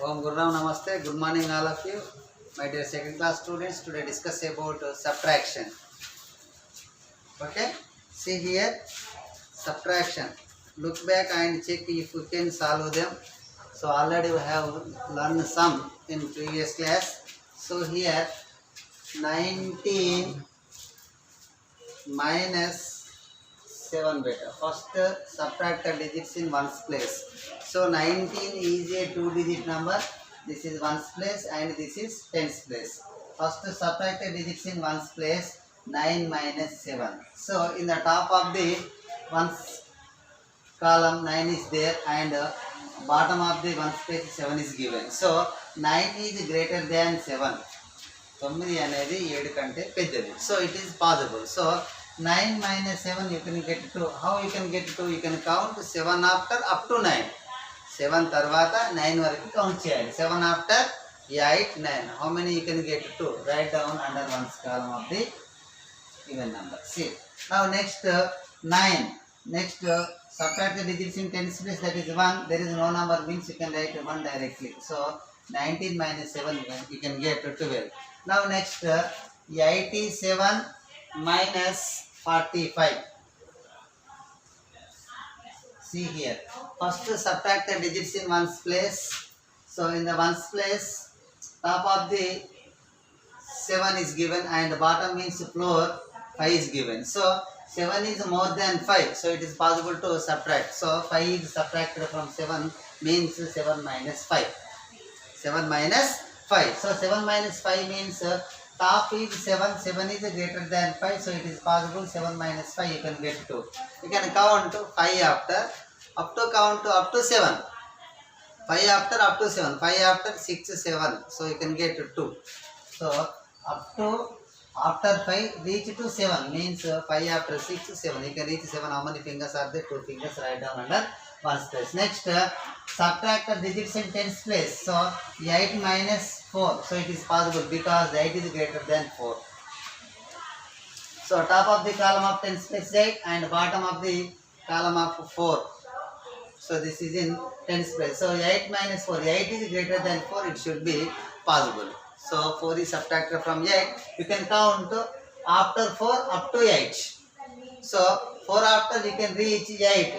Om Gurram Namaste. Good morning, all of you. My dear second class students, today discuss about subtraction. Okay? See here, subtraction. Look back and check if you can solve them. So already we have learned some in previous class. So here, 19 minus 7 beta. First subtract the digits in ones place. So 19 is a 2-digit number. This is ones place and this is tens place. First subtract the digits in ones place. 9 minus 7. So in the top of the ones column 9 is there and bottom of the ones place 7 is given. So 9 is greater than 7. 9 అనేది 7 కంటే పెద్దది. So it is possible. So 9 minus 7 you can get to. How you can get to? You can count 7 after up to 9. 7 తర్వాత 9 వరకు count చేయాలి. 7 after 8, 9. How many you can get to? Write down under one's column of the even number. See. Now next 9. Next subtract the digits in tens place, that is 1. There is no number means you can write 1 directly. So 19 minus 7 you can get to 12. Now next 87 minus 45. See here. First subtract the digits in ones place. So in the ones place, top of the 7 is given and bottom means floor 5 is given. So 7 is more than 5. So it is possible to subtract. So 5 is subtracted from 7 means 7 minus 5. 7 minus 5. So 7 minus 5 means top is 7. 7 is greater than 5. So it is possible 7 minus 5 you can get to. You can count 5 after. Up to count up to 7. 5 after up to 7. 5 after 6, 7. So you can get to 2. So up to after 5 reach to 7 means 5 after 6, 7. You can reach 7. How many fingers are there? 2 fingers. Write down under ones place. Next subtract the digits in tens place. So 8 minus 4. So it is possible because 8 is greater than 4. So top of the column of tens place 8 and bottom of the column of 4. So this is in tens place. So 8 minus 4. 8 is greater than 4. It should be possible. So 4 is subtracted from 8. You can count after 4 up to 8. So 4 after you can reach 8.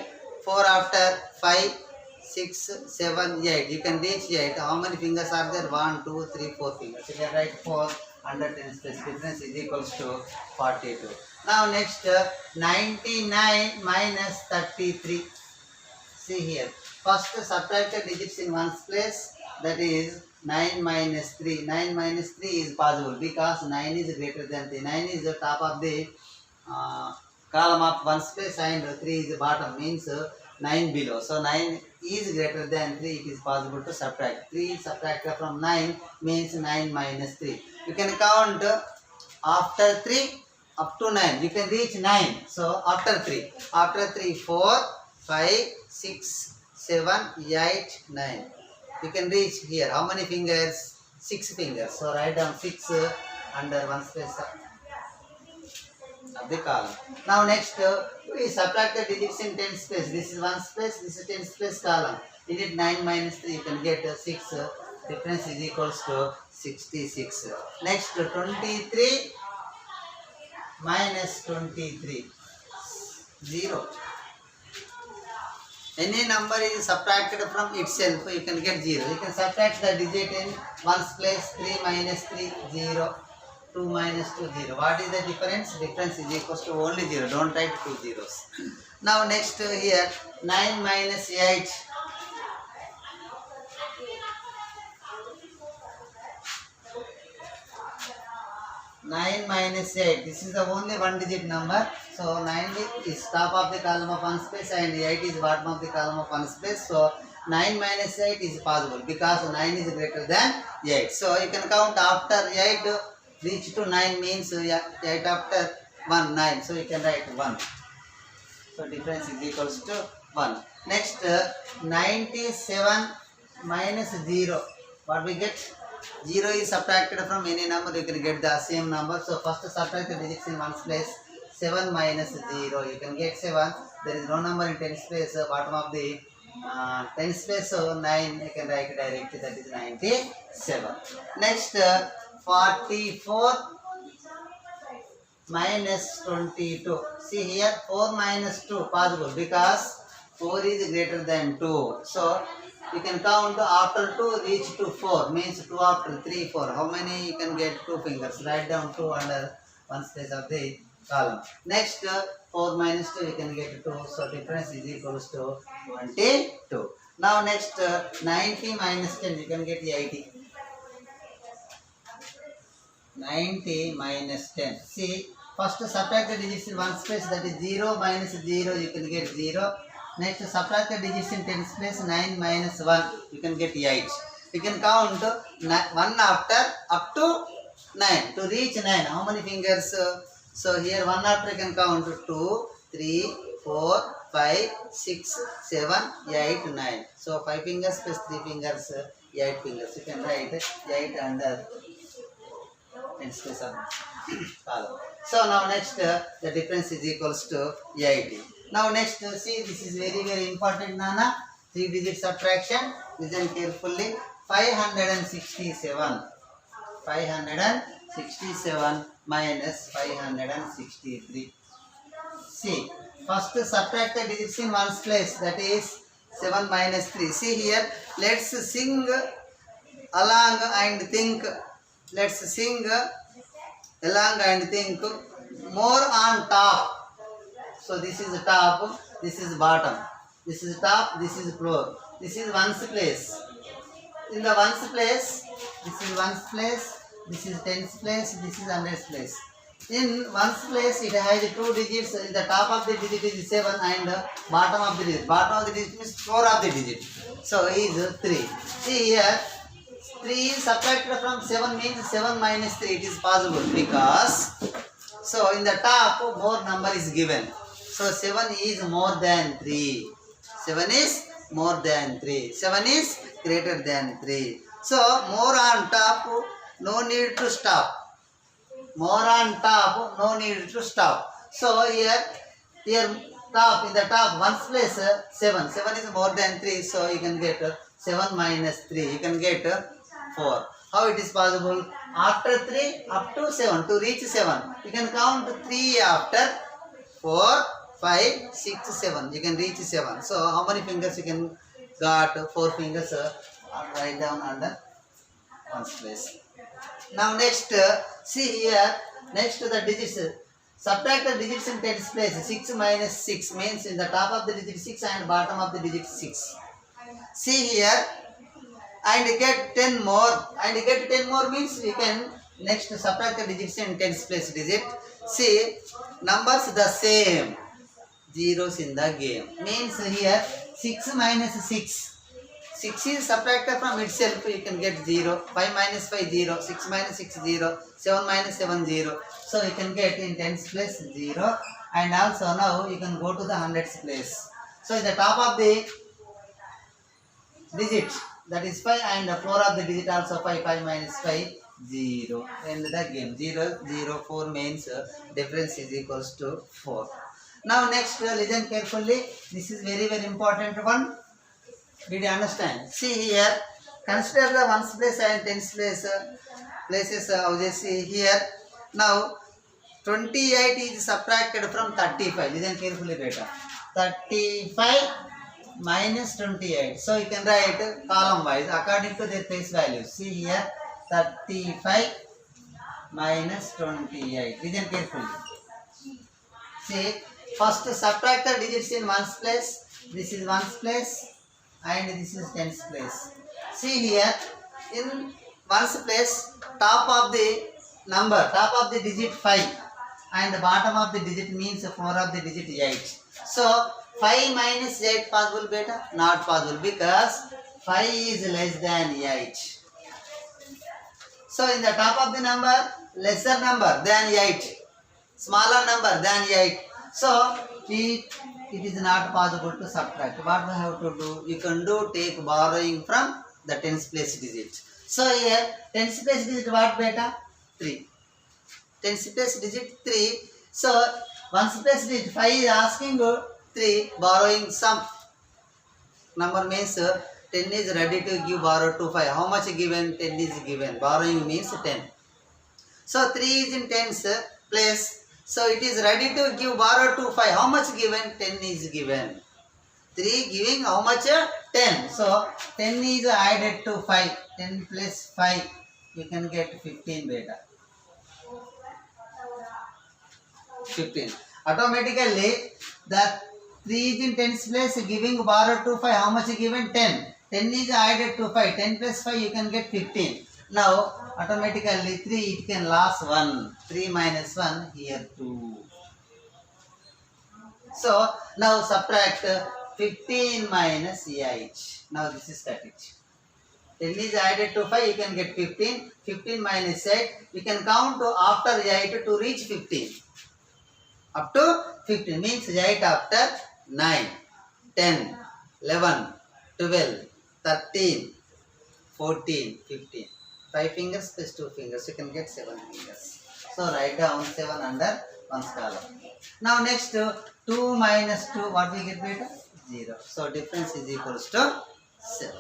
4 after 5, 6, 7, 8. You can reach 8. How many fingers are there? 1, 2, 3, 4 fingers. You can write 4 under tens place. Difference is equals to 42. Now next 99 minus 33. See here. First subtract the digits in ones place. That is 9 minus 3. 9 minus 3 is possible because 9 is greater than 3. 9 is the top of the column of ones place and 3 is the bottom means 9 below. So 9 is greater than 3. It is possible to subtract. 3 subtracted from 9 means 9 minus 3. You can count after 3 up to 9. You can reach 9. So after 3. After 3, 4, 5, 6, 7, 8, 9. You can reach here. How many fingers? 6 fingers. So write down 6 under ones place of the column. Now next we subtract the digits in tens place. This is ones place. This is tens place column. You need 9 minus 3. You can get 6. Difference is equals to 66. Next 23 minus 23. 0. Any number is subtracted from itself, you can get 0. You can subtract the digit in ones place. 3 minus 3, 0. 2 minus 2, 0. What is the difference? Difference is equals to only 0. Don't write 2 zeros. Now next here, 9 minus 8. 9 minus 8. This is the only one digit number. So 9 is top of the column of ones place and 8 is bottom of the column of ones place. So 9 minus 8 is possible because 9 is greater than 8. So you can count after 8 reach to 9 means 8 after 1, 9. So you can write 1. So difference is equals to 1. Next 97 minus 0. What we get? 0 is subtracted from any number. You can get the same number. So first subtract the digits in ones place. 7 minus 0. You can get 7. There is no number in tens place. Bottom of the tens place, so 9 I can write directly, that is 97. Next, 44 minus 22. See here, 4 minus 2 possible because 4 is greater than 2. So you can count after 2 reach to 4, means 2 after 3 4. How many you can get? 2 fingers. Write down 2 under one space of the column. Next, 4 minus 2 you can get 2. So difference is equals to 22. Now next, 90 minus 10 you can get 80. 90 minus 10. See, first subtract the digits in one space, that is 0 minus 0, you can get 0. Next, subtract the digits in tens place, 9 minus 1, you can get 8. You can count 1 after up to 9. To reach 9, how many fingers? So here 1 after you can count 2, 3, 4, 5, 6, 7, 8, 9. So 5 fingers plus 3 fingers, 8 fingers. You can write 8 under tens place of column. So now next, the difference is equals to 80. Now next, see, this is very important, Nana. 3 digit subtraction. Listen carefully. 567. 567 minus 563. See, first subtract the digits in one's place, that is 7 minus 3. See here, let's sing along and think. Let's sing along and think. More on top. So this is top, this is bottom. This is top, this is floor. This is one's place. In the one's place, this is one's place, this is tens place, this is hundreds place. In one's place, it has 2 digits. In the top of the digit is 7 and bottom of the digit. Bottom of the digit means 4 of the digit. So is 3. See here, 3 is subtracted from 7 means 7 minus 3. It is possible because, so in the top more number is given. So 7 is more than 3. 7 is more than 3. 7 is greater than 3. So more on top, no need to stop. More on top, no need to stop. So here top, in the top one's place 7. 7 is more than 3. So you can get 7 minus 3. You can get 4. How it is possible? After 3 up to 7, to reach 7, you can count 3 after 4, 5, 6, 7. You can reach 7. So how many fingers you can got? 4 fingers. Write down under one's place. Now next, see here, next to the digits. Subtract the digits in tens place. 6 minus 6 means in the top of the digit 6 and bottom of the digit 6. See here, and get 10 more. And get 10 more means we can next subtract the digits in tens place digit. See, numbers the same. Zeros in the game. Means here 6 minus 6. 6 is subtracted from itself, you can get 0. 5 minus 5, 0. 6 minus 6, 0. 7 minus 7, 0. So you can get in tens place 0. And also now you can go to the hundreds place. So in the top of the digit, that is 5, and the floor of the digit also 5. 5 minus 5, 0. End the game. 0, 0, 4 means difference is equals to 4. Now next, listen carefully. This is very important one. Did you understand? See here, consider the ones place and tens place places. See here. Now 28 is subtracted from 35. Listen carefully, beta. 35 minus 28. So you can write column wise according to their place values. See here, 35 minus 28. Listen carefully. See, first subtract the digits in ones place. This is ones place and this is tens place. See here, in ones place, top of the number, top of the digit 5 and the bottom of the digit means 4 of the digit 8. So 5 minus 8 possible, beta? Not possible because 5 is less than 8. So in the top of the number, lesser number than 8, smaller number than 8. So it is not possible to subtract. What we have to do? You can do take borrowing from the tens place digit. So here tens place digit what, beta? 3. Tens place digit 3. So ones place digit 5 is asking 3, borrowing some. number means 10 is ready to give borrow to 5. How much given? 10 is given. Borrowing means 10. So 3 is in 10's place. So it is ready to give borrow to 5. How much given? 10 is given. 3 giving how much? 10. So 10 is added to 5. 10 plus 5. You can get 15 beta. 15. Automatically the 3 is in 10's place giving borrow to 5. How much given? 10. 10 is added to 5. 10 plus 5 you can get 15. Now automatically 3 it can last 1. 3 minus 1 here 2. So now subtract 15 minus 8. Now this is static. 10 is added to 5 you can get 15. 15 minus 8 you can count after 8 to reach 15. Up to 15 means 8 after 9, 10, 11, 12, 13, 14, 15. 5 fingers plus 2 fingers, you can get 7 fingers. So write down 7 under 1's column. Now next 2 minus 2, what we get beta? 0. So difference is equals to 7.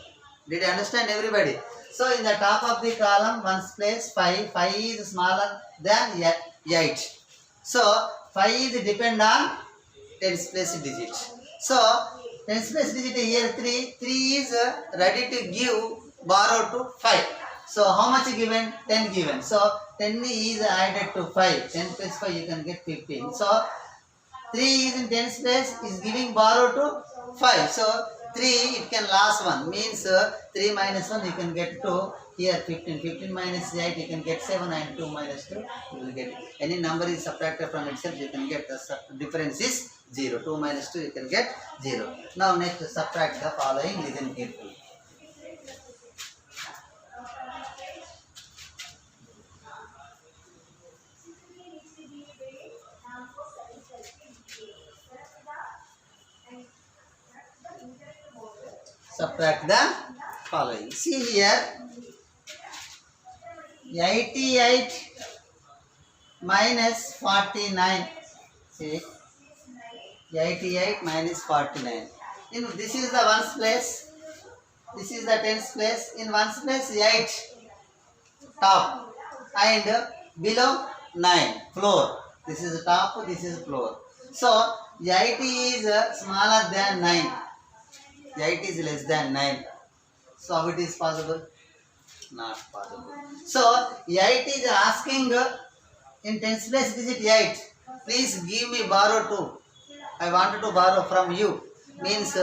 Did you understand everybody? So in the top of the column 1's place 5. 5 is smaller than 8. So 5 is depend on 10's place digit. So 10's place digit here 3. 3 is ready to give borrow to 5. So how much given? 10 given. So 10 is added to 5. 10 plus 5 you can get 15. So 3 is in 10's place is giving borrow to 5. So 3 it can last 1 means 3 minus 1 you can get 2. Here 15. 15 minus 8 you can get 7 and 2 minus 2 you will get. Any number is subtracted from itself you can get the difference is 0. 2 minus 2 you can get 0. Now next subtract the following. Listen carefully. Subtract the following. See here 88 minus 49. See 88 minus 49. This is the 1's place. This is the 10's place. In 1's place 8 top and below 9 floor. This is the top, this is floor. So 8 is smaller than 9. 8 is less than 9. So how it is possible? Not possible. So 8 is asking in 10's place digit 8. Please give me borrow 2. I wanted to borrow from you. Means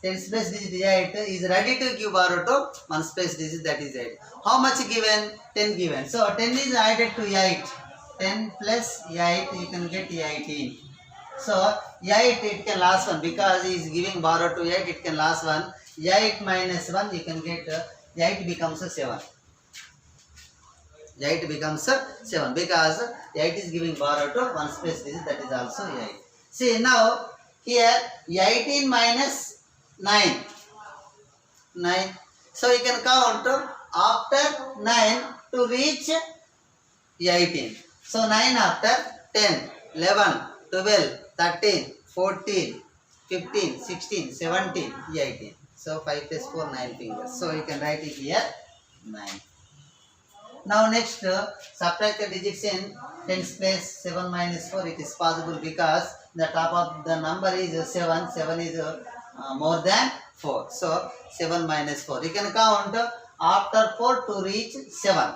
10's place digit 8 is ready to give borrow to 1's place digit, that is 8. How much given? 10 given. So 10 is added to 8. 10 plus 8 you can get 18. So 8 it can last 1 because he is giving borrow to 8 it can last 1. 8 minus 1 you can get 8 becomes 7. 8 becomes 7 because 8 is giving borrow to 1's place digit, that is also 8. See now here 18 minus 9. 9. So you can count after 9 to reach 18. So 9 after 10, 11, 12, 13, 14, 15, 16, 17, 18. So 5 plus 4, 9 fingers. So you can write it here 9. Now next subtract the digits in 10's place. 7 minus 4 it is possible because the top of the number is 7. 7 is more than 4. So 7 minus 4. You can count after 4 to reach 7.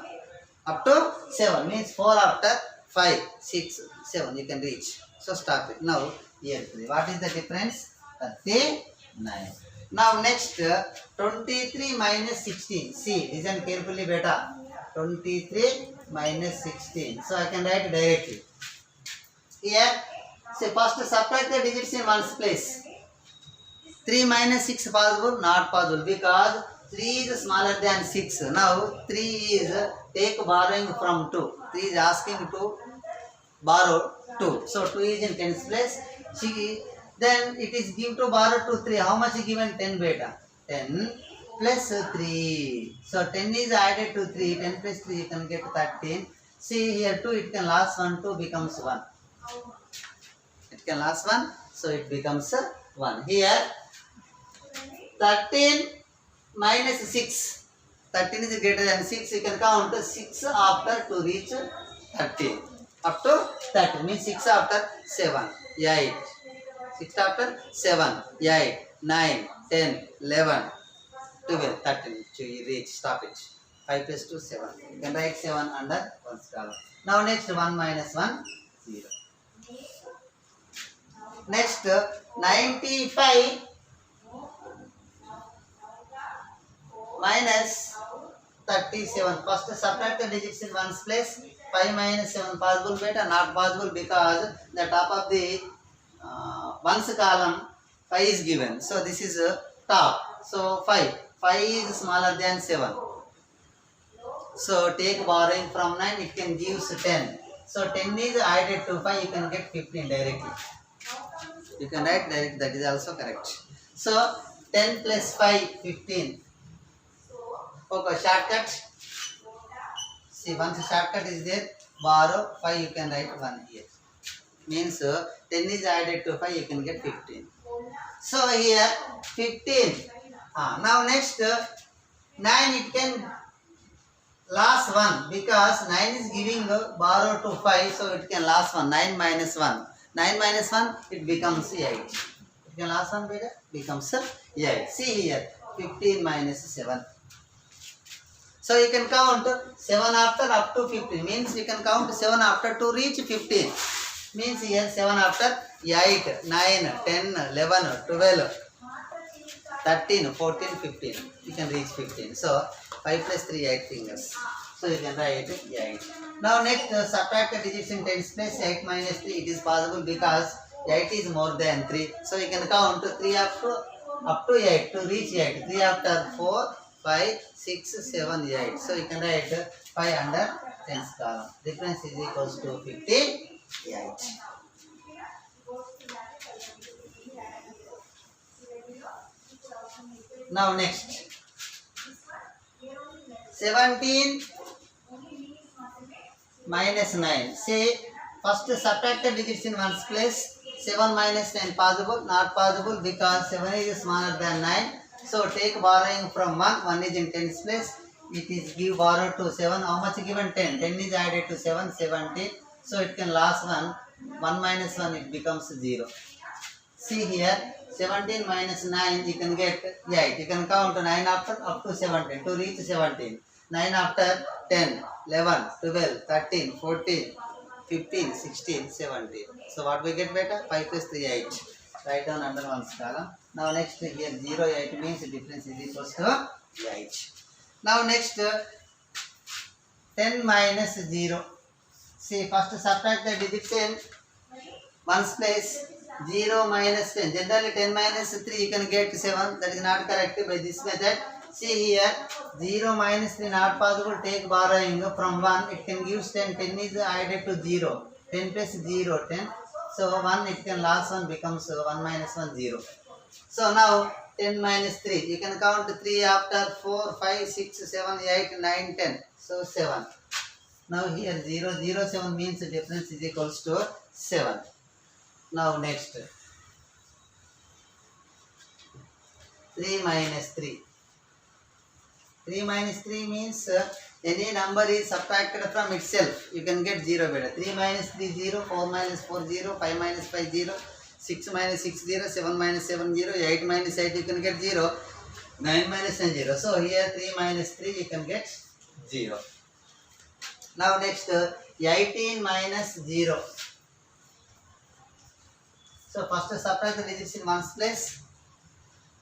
Up to 7 means 4 after 5, 6, 7 you can reach. So stop it. Now here 3. What is the difference? 39. Now next 23 minus 16. See, listen carefully beta. 23 minus 16. So I can write directly. Here, say first subtract the digits in 1's place. 3 minus 6 possible? Not possible because 3 is smaller than 6. Now 3 is take borrowing from 2. 3 is asking to borrow 2. So 2 is in 10's place. Then it is give to borrow to 3. How much is given? 10 beta. 10 plus 3. So 10 is added to 3. 10 plus 3 you can get 13. See here 2 it can last 1. 2 becomes 1. It can last 1. So it becomes 1. Here 13 minus 6. 13 is greater than 6. You can count 6 after to reach 13. Up to 30 means 6 after 7, 8. 6 after 7, 8, 9, 10, 11, 12, 13 to reach, stop it. 5 plus 2, 7. You can write 7 under 1 column. Now next 1 minus 1, 0. Next 95 minus 37. First subtract the digits in ones place. 5 minus 7 possible, beta not possible because the top of the ones column 5 is given. So this is top. So 5. 5 is smaller than 7. So take borrowing from 9, it can give 10. So 10 is added to 5, you can get 15 directly. You can write direct, that is also correct. So 10 plus 5, 15. Okay, shortcut. See, once the shortcut is there, borrow 5, you can write 1 here. Means 10 is added to 5, you can get 15. So here 15. Now next 9, it can last 1 because 9 is giving borrow to 5, so it can last 1. 9 minus 1. 9 minus 1, it becomes 8. It can last 1 beta, becomes 8. See here, 15 minus 7. So you can count 7 after up to 15. Means you can count 7 after to reach 15. Means here 7 after 8, 9, 10, 11, 12, 13, 14, 15. You can reach 15. So 5 plus 3, 8 fingers. So you can write 8. Now next subtract the digits in tens place. 8 minus 3, it is possible because 8 is more than 3. So you can count 3 up to 8 to reach 8. 3 after 4, 5, 6, 7, 8. So you can write 5 under tens column. Difference is equals to 58. Now next 17 minus 9. Say first subtract the digits in ones place. 7 minus 9 possible, not possible because 7 is smaller than 9. So take borrowing from 1. 1 is in tens place. It is give borrow to 7. How much given? 10. 10 is added to 7, 17. So it can last 1. 1 minus 1, it becomes 0. See here, 17 minus 9, you can get 8. You can count 9 after up to 17 to reach 17. 9 after 10, 11, 12, 13, 14, 15, 16, 17. So what we get beta? 5 plus 3, 8. Write down under ones column. Now next here 0, 8 means the difference is equals to 8. Now next 10 minus 0. See, first subtract the digits in ones place. 0 minus 10. Generally 10 minus 3 you can get 7. That is not correct by this method. See here 0 minus 3 not possible. Take borrowing from 1. It can give 10. 10 is added to 0. 10 plus 0, 10. So 1 it can last 1 becomes 1 minus 1, 0. So now 10 minus 3. You can count 3 after 4, 5, 6, 7, 8, 9, 10. So 7. Now here 0, 0, 7 means the difference is equals to 7. Now next 3 minus 3. 3 minus 3 means any number is subtracted from itself. You can get 0 better. 3 minus 3, 0. 4 minus 4, 0. 5 minus 5, 0. 6 minus 6, 0. 7 minus 7, 0. 8 minus 8, you can get 0. 9 minus 10, 0. So here 3 minus 3, you can get 0. Now next 18 minus 0. So first subtract the digits in ones place.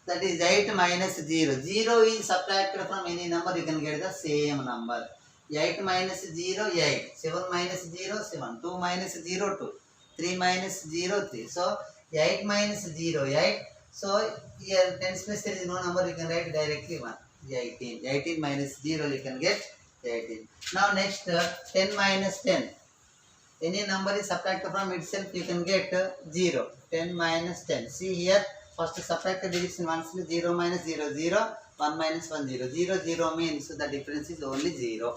That is 8 minus 0. 0 is subtracted from any number, you can get the same number. 8 minus 0, 8. 7 minus 0, 7. 2 minus 0, 2. 3 minus 0, 3. So 8 minus 0, 8. So here 10 place there is no number, you can write directly 1. 18. 18 minus 0, you can get 18. Now next 10 minus 10. Any number is subtracted from itself, you can get 0. 10 minus 10. See here, first subtract the digits in ones place. 0 minus 0, 0. 1 minus 1, 0. 0, 0 means the difference is only 0.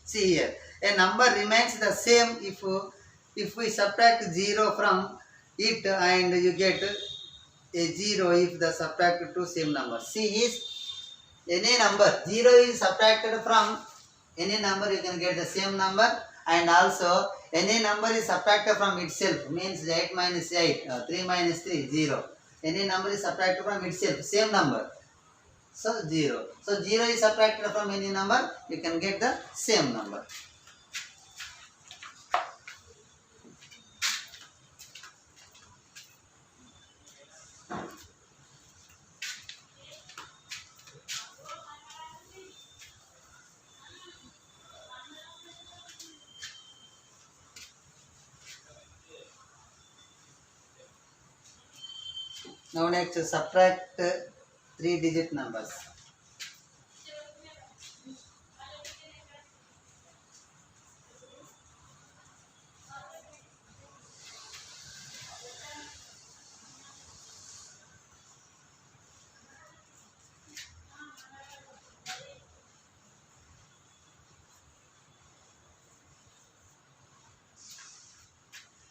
See here, a number remains the same if we subtract 0 from it and you get a 0 if the subtracted to same number. See, is any number 0 is subtracted from any number, you can get the same number, and also any number is subtracted from itself, means 8 minus 8, 3 minus 3, 0. Any number is subtracted from itself, same number, so 0. So 0 is subtracted from any number, you can get the same number. Now next, subtract 3-digit numbers.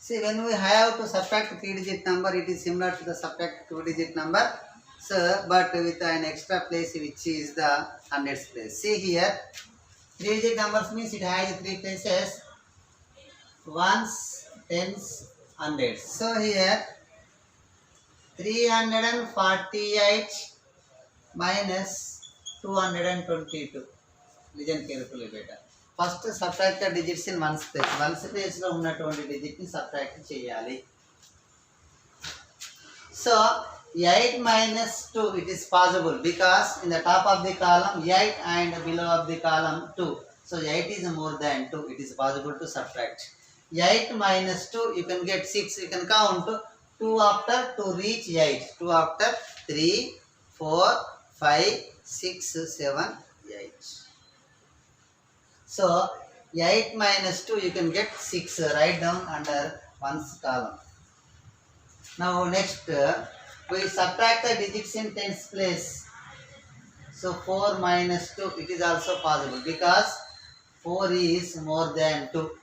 See, when we have to subtract 3-digit number, it is similar to the subtract 2-digit number. So, but with an extra place, which is the hundreds place. See here, 3-digit numbers means it has 3 places: ones, tens, hundreds. So here, 348 minus 222. Listen carefully, beta. First subtract the digits in ones place. Ones place lo unnatuvanti digit ni subtract cheyali. So 8 minus 2, it is possible because in the top of the column 8 and below of the column 2. So 8 is more than 2. It is possible to subtract. 8 minus 2, you can get 6. You can count 2 after to reach 8. 2 after 3, 4, 5, 6, 7, 8. So 8 minus 2, you can get 6. Write down under ones column. Now next, we subtract the digits in tens place. So 4 minus 2, it is also possible because 4 is more than 2.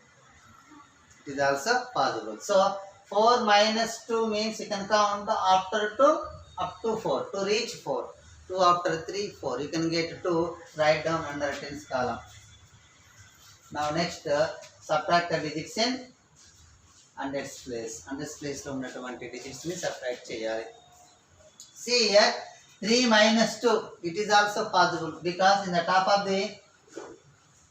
It is also possible. So 4 minus 2 means you can count after 2 up to 4 to reach 4. 2 after 3, 4. You can get 2. Write down under tens column. Now next, subtract the digits in hundreds place. Hundreds place lo unnatuvanti digits ni subtract cheyali. See here, 3 minus 2, it is also possible because in the top of the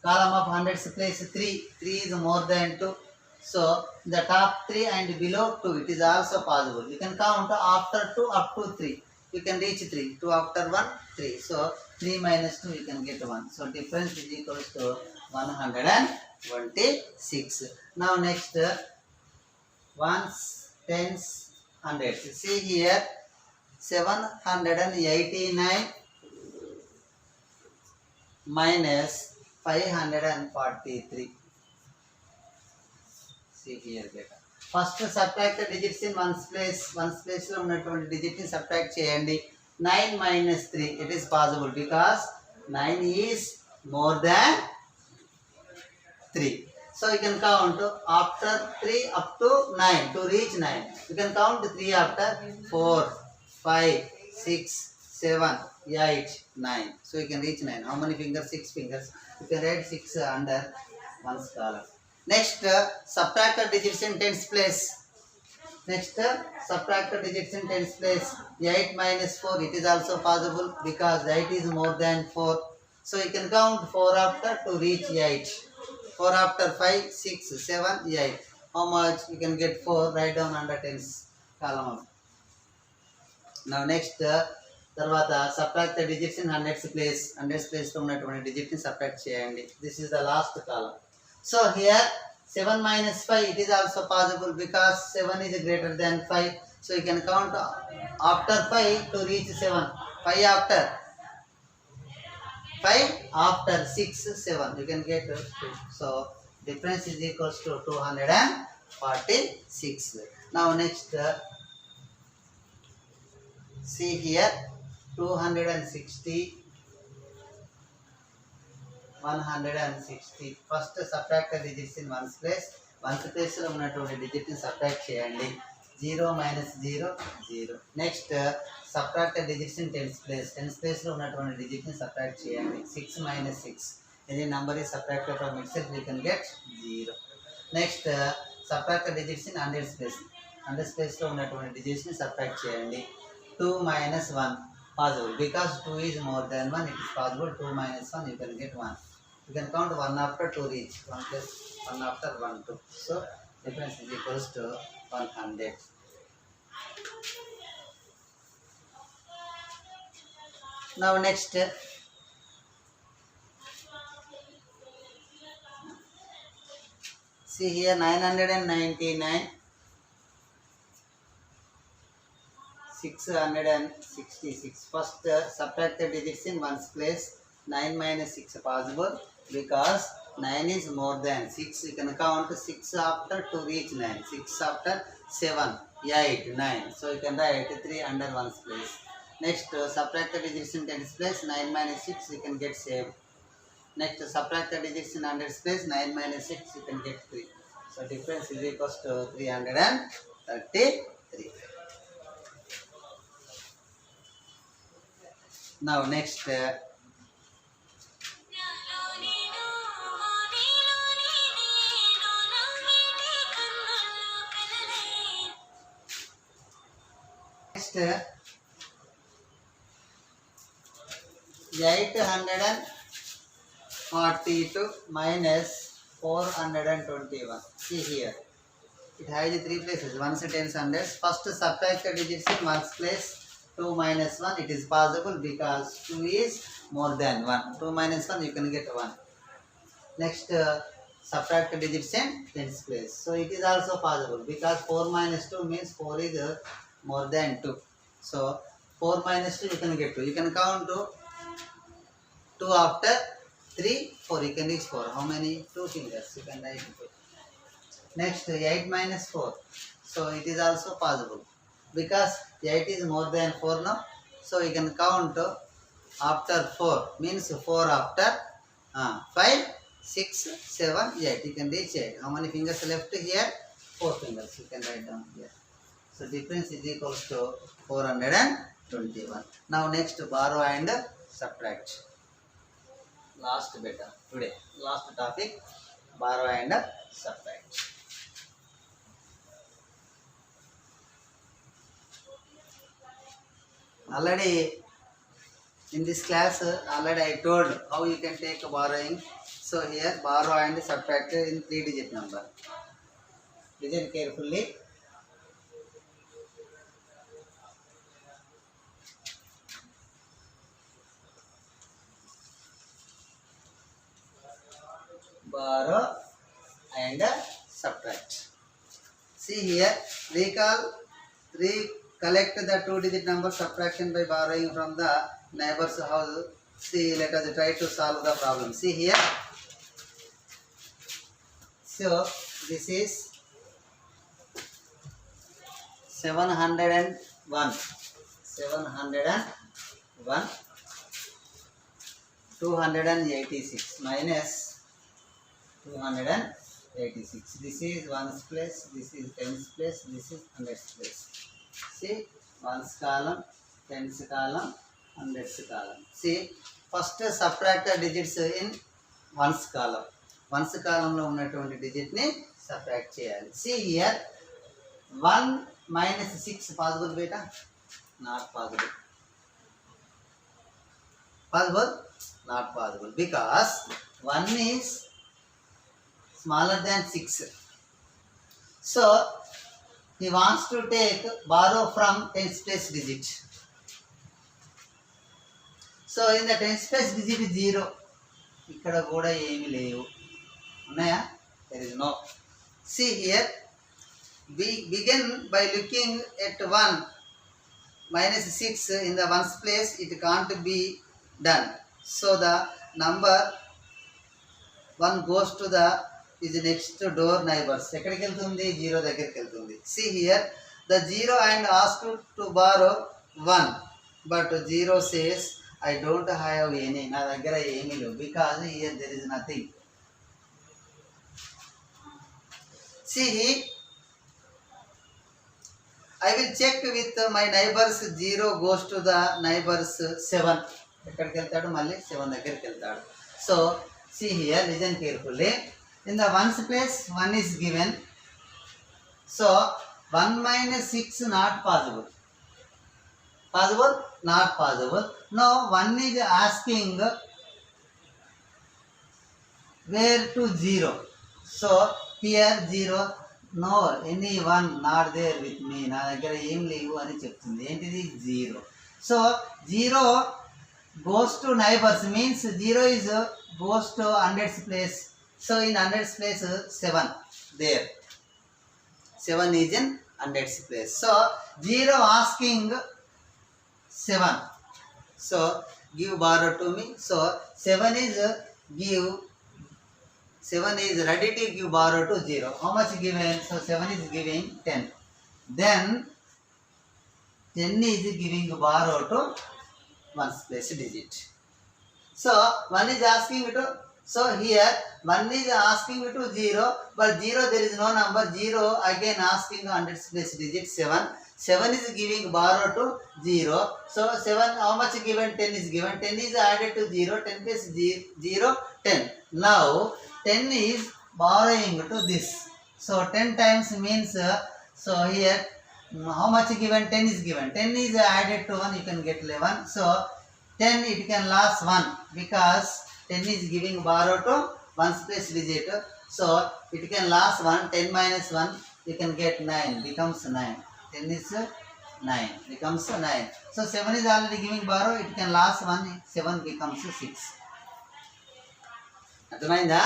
column of hundreds place 3 is more than 2. So in the top 3 and below 2, it is also possible. You can count after 2 up to 3. You can reach 3. 2 after 1, 3. So 3 minus 2, you can get 1. So difference is equals to 126. Now next, ones, tens, hundreds. See here, 789 minus 543. See here, beta. First subtract the digits in ones place. Ones place lo unnatuvanti digit ni subtract cheyandi. 9 minus 3, it is possible because 9 is more than 3. So you can count after 3 up to 9 to reach 9. You can count 3 after 4, 5, 6, 7, 8, 9. So you can reach 9. How many fingers? 6 fingers. You can write 6 under one's column. Next, subtract the digits in tens place. Next, subtract the digits in tens place. 8 minus 4, it is also possible because 8 is more than 4. So you can count 4 after to reach 8. 4 after 5, 6, 7, 8. How much? You can get 4. Write down under tens column. Now next, తర్వాత subtract the digits in hundreds place. Hundreds place లో ఉన్నటువంటి digit ని subtract చేయండి. This is the last column. So here 7 minus 5, it is also possible because 7 is greater than 5. So you can count after 5 to reach 7. 5 after 6, 7. You can get 2. So difference is equals to 246. Now next, see here, 260, 160. First subtract the digits in ones place. Ones place లో ఉన్నటువంటి digit ని subtract చేయండి. 0 minus 0, 0. Next, subtract the digits in tens place. Tens place లో ఉన్నటువంటి digit ని subtract చేయండి. 6 minus 6. Any number is subtracted from itself, we can get 0. Next, subtract the digits in hundreds place. Hundreds place లో ఉన్నటువంటి digits ని subtract చేయండి. 2 minus 1 possible because 2 is more than 1. It is possible 2 minus 1 you can get 1. You can count 1 after 2 reach. 1 plus 1 after 1 2. So difference is equals to 100. Now next, see here 999, 666. First, subtract the digits in ones place. 9 minus 6 possible because 9 is more than 6. You can count 6 after to reach 9. 6 after 7, 8, 9. So you can write 3 under ones place. Next, subtract the digits in tens place. 9 minus 6 you can get same. Next, subtract the digits in hundreds place. 9 minus 6 you can get 3. So difference is equals to 333. Now next, next 842 minus 421. See here, it has 3 places, ones, tens, hundreds. First, subtract the digits in ones place. 2 minus 1, it is possible because 2 is more than 1. 2 minus 1 you can get 1. Next, subtract the digits in tens place. So it is also possible because 4 minus 2 means 4 is more than 2. So 4 minus 2 you can get 2. You can count 2 after 3, 4. You can reach 4. How many? 2 fingers. You can write 2. Next, 8 minus 4. So it is also possible because 8 is more than 4 now. So you can count after 4 means 4 after 5, 6, 7, 8. You can reach 8. How many fingers left here? 4 fingers. You can write down here. So difference is equals to 421. Now next, borrow and subtract. Last beta today. Last topic, borrow and subtract. Already in this class, already I told how you can take borrowing. So here, borrow and subtract in 3-digit number. Listen carefully. Borrow and subtract. See here, recollect the 2-digit number subtraction by borrowing from the neighbor's house. See, let us try to solve the problem. See here. So this is 701. 286 minus 286. This is ones place, this is tens place, this is hundreds place. See, ones column, tens column, hundreds column. See, first subtract the digits in ones column. Ones column లో ఉన్నటువంటి digit ని subtract చేయాలి. See here, 1 minus 6 possible beta? Not possible. Possible? Not possible because 1 is smaller than 6. So he wants to borrow from tens place digit. So in the tens place digit 0. ఇక్కడ కూడా ఏమీ లేవు. ఉన్నాయా? There is no. See here, we begin by looking at 1 minus 6 in the ones place. It can't be done. So the number 1 goes to the is next door neighbors. ఎక్కడికి వెళ్తుంది? 0 దగ్గరికి వెళ్తుంది. See here, the 0 and asked to borrow 1, but 0 says I don't have any. నా దగ్గర ఏమీ లేవు because here there is nothing. See, I will check with my neighbors 0 goes to the neighbors 7. ఎక్కడికి వెళ్తాడు మళ్ళీ 7 దగ్గరికి వెళ్తాడు. So see here, listen carefully. In the ones place 1 is given. So 1 minus 6 not possible. Possible? Not possible. Now 1 is asking where to 0. So here 0. No, any one not there with me. నా దగ్గర ఏం లేవు అని చెప్తుంది. ఏంటిది 0. So 0 goes to neighbors means 0 is goes to hundreds place. So in hundreds place 7 there. 7 is in hundreds place. So 0 asking 7. So give borrow to me. So 7 is give. 7 is ready to give borrow to 0. How much given? So 7 is giving 10. Then 10 is giving borrow to 1's place digit. So 1 is asking to, so here 1 is asking to 0, but 0 there is no number. 0 again asking 100's place digit 7. 7 is giving borrow to 0. So 7, how much given? 10 is given. 10 is added to 0. 10 plus 0, 10. Now 10 is borrowing to this. So 10 times means, so here how much given? 10 is given. 10 is added to 1, you can get 11. So 10 it can last 1 because 10 is giving borrow to 1's place digit. So it can last 1. 10 minus 1 you can get 9, becomes 9. 10 is 9, becomes 9. So 7 is already giving borrow, it can last 1, 7 becomes 6. అర్థమైందా?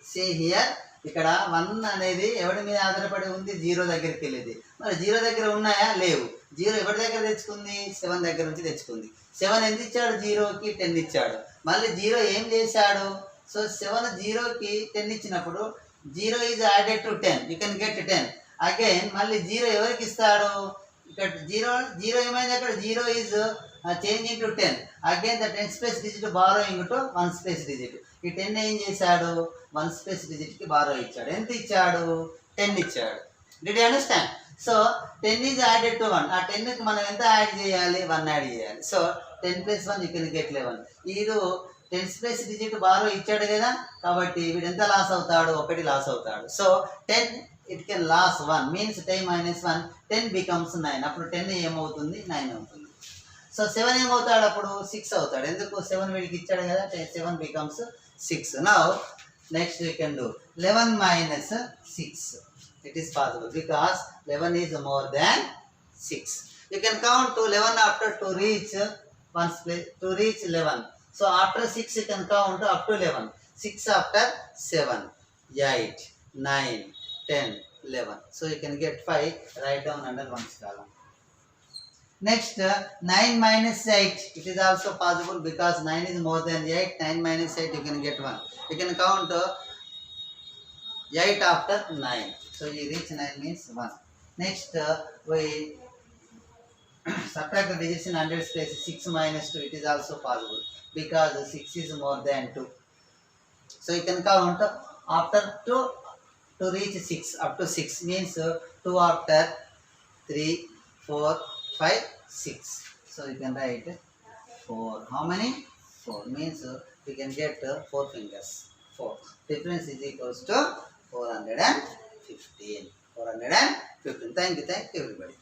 See here, ఇక్కడ 1 అనేది ఎవరి మీద ఆధారపడి ఉంది? 0 దగ్గరికి వెళ్ళేది. మరి 0 దగ్గర ఉన్నాయా? లేవు. 0 ఎవరి దగ్గర తెచ్చుకుంది? 7 దగ్గర నుంచి తెచ్చుకుంది. 7 ఎంత ఇచ్చాడు? 0కి 10 ఇచ్చాడు. మళ్ళీ 0 ఏం చేశాడు? సో 7 0కి 10 ఇచ్చినప్పుడు 0 is added to 10, you can get 10. Again మళ్ళీ 0 ఎవరికి ఇస్తాడు? ఇక్కడ 0 ఏమైంది? అక్కడ 0 is changing to 10. Again the 10's place digit borrowing to 1's place digit. ఈ 10 ఏం చేశాడు? 1's place digit కి బారో ఇచ్చాడు. ఎంత ఇచ్చాడు? 10 ఇచ్చాడు. Did you understand? So 10 is added to 1. ఆ 10కి మనం ఎంత యాడ్ చేయాలి? 1 యాడ్ చేయాలి. So 10 plus 1 you can get 11. వీడు 10's place digit బారో ఇచ్చాడు కదా, కాబట్టి వీడు ఎంత లాస్ అవుతాడు? 1 లాస్ అవుతాడు. So 10 it can last 1 means 10 minus 1, 10 becomes 9. అప్పుడు 10 ఏమవుతుంది? 9 అవుతుంది. సో 7 ఏమవుతాడు? అప్పుడు 6 అవుతాడు. ఎందుకు? 7 వీడికి ఇచ్చాడు కదా, 7 becomes 6. Now next we can do 11 minus 6. It is possible because 11 is more than 6. You can count to 11 after to reach 1's place, to reach 11. So after 6 you can count up to 11. 6 after 7, 8, 9, 10, 11. So you can get 5. Write down under 1's column. Next 9 minus 8. It is also possible because 9 is more than 8. 9 minus 8 you can get 1. You can count 8 after 9. So you reach 9 means 1. Next we subtract the digits in hundreds place. 6 minus 2. It is also possible because 6 is more than 2. So you can count after 2 to reach 6. Up to 6 means 2 after 3, 4, 5, 6. So you can write 4. How many? 4 means you can get 4 fingers. 4. Difference is equals to 415. 415. Thank you everybody.